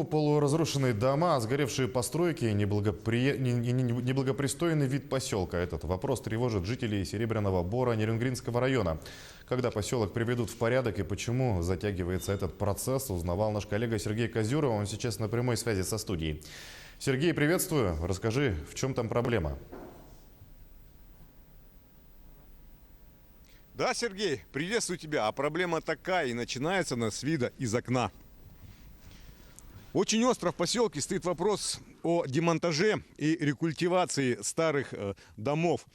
Полуразрушенные дома, сгоревшие постройки, неблагопристойный вид поселка. Этот вопрос тревожит жителей Серебряного Бора Нерюнгринского района. Когда поселок приведут в порядок и почему затягивается этот процесс, узнавал наш коллега Сергей Козюров. Он сейчас на прямой связи со студией. Сергей, приветствую. Расскажи, в чем там проблема? Да, Сергей, приветствую тебя. А проблема такая, и начинается она с вида из окна. Очень остро в поселке стоит вопрос о демонтаже и рекультивации старых домов,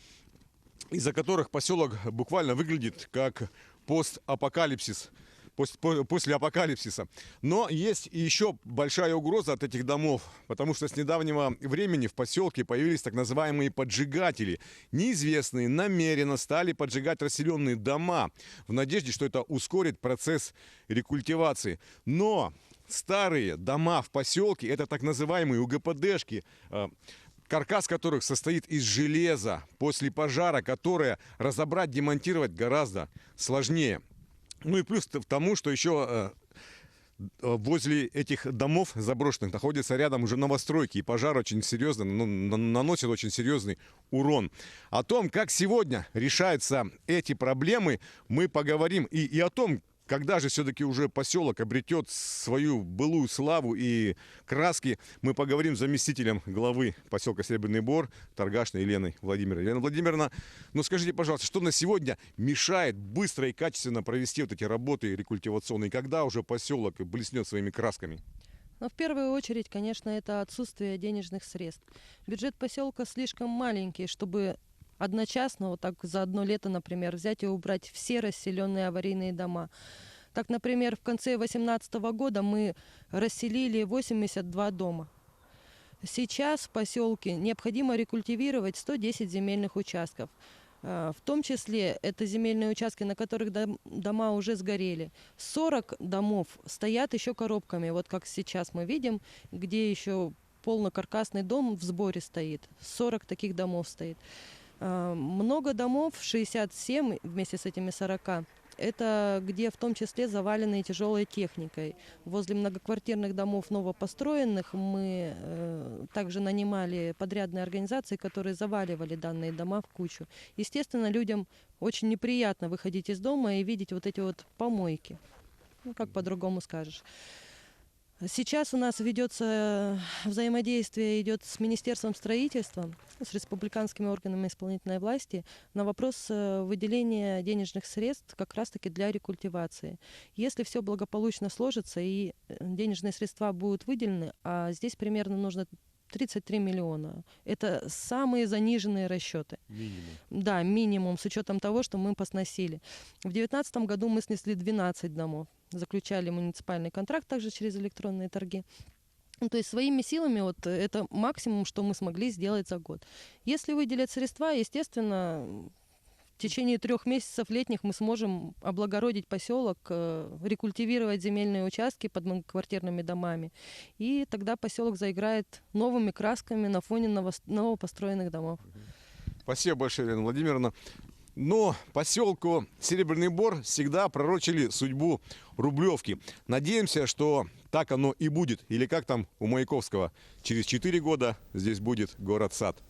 из-за которых поселок буквально выглядит как постапокалипсис, после апокалипсиса. Но есть и еще большая угроза от этих домов, потому что с недавнего времени в поселке появились так называемые поджигатели. Неизвестные намеренно стали поджигать расселенные дома в надежде, что это ускорит процесс рекультивации. Но старые дома в поселке — это так называемые УГПДшки, каркас которых состоит из железа, после пожара которое разобрать, демонтировать гораздо сложнее. Ну и плюс к тому, что еще возле этих домов заброшенных находятся рядом уже новостройки, и пожар очень серьезно наносит очень серьезный урон. О том, как сегодня решаются эти проблемы, мы поговорим, и о том, когда же все-таки уже поселок обретет свою былую славу и краски, мы поговорим с заместителем главы поселка Серебряный Бор Торгашной Еленой Владимировной. Елена Владимировна, ну скажите, пожалуйста, что на сегодня мешает быстро и качественно провести вот эти работы рекультивационные? Когда уже поселок блеснет своими красками? Но в первую очередь, конечно, это отсутствие денежных средств. Бюджет поселка слишком маленький, чтобы одночасно, вот так за одно лето, например, взять и убрать все расселенные аварийные дома. Так, например, в конце 2018 года мы расселили 82 дома. Сейчас в поселке необходимо рекультивировать 110 земельных участков. В том числе это земельные участки, на которых дома уже сгорели. 40 домов стоят еще коробками, вот как сейчас мы видим, где еще полнокаркасный дом в сборе стоит. 40 таких домов стоит. Много домов, 67 вместе с этими 40, это где в том числе завалены тяжелой техникой. Возле многоквартирных домов новопостроенных мы также нанимали подрядные организации, которые заваливали данные дома в кучу. Естественно, людям очень неприятно выходить из дома и видеть вот эти вот помойки. Ну, как по-другому скажешь. Сейчас у нас ведется взаимодействие идет с Министерством строительства, с республиканскими органами исполнительной власти на вопрос выделения денежных средств как раз-таки для рекультивации. Если все благополучно сложится и денежные средства будут выделены, а здесь примерно нужно 33 миллиона. Это самые заниженные расчеты. Минимум. Да, минимум, с учетом того, что мы посносили. В 2019 году мы снесли 12 домов. Заключали муниципальный контракт также через электронные торги. Ну, то есть своими силами вот это максимум, что мы смогли сделать за год. Если выделят средства, естественно, в течение 3 месяцев летних мы сможем облагородить поселок, рекультивировать земельные участки под многоквартирными домами. И тогда поселок заиграет новыми красками на фоне новопостроенных домов. спасибо большое, Елена Владимировна. Но поселку Серебряный Бор всегда пророчили судьбу Рублевки. Надеемся, что так оно и будет. Или как там у Маяковского, через 4 года здесь будет город-сад.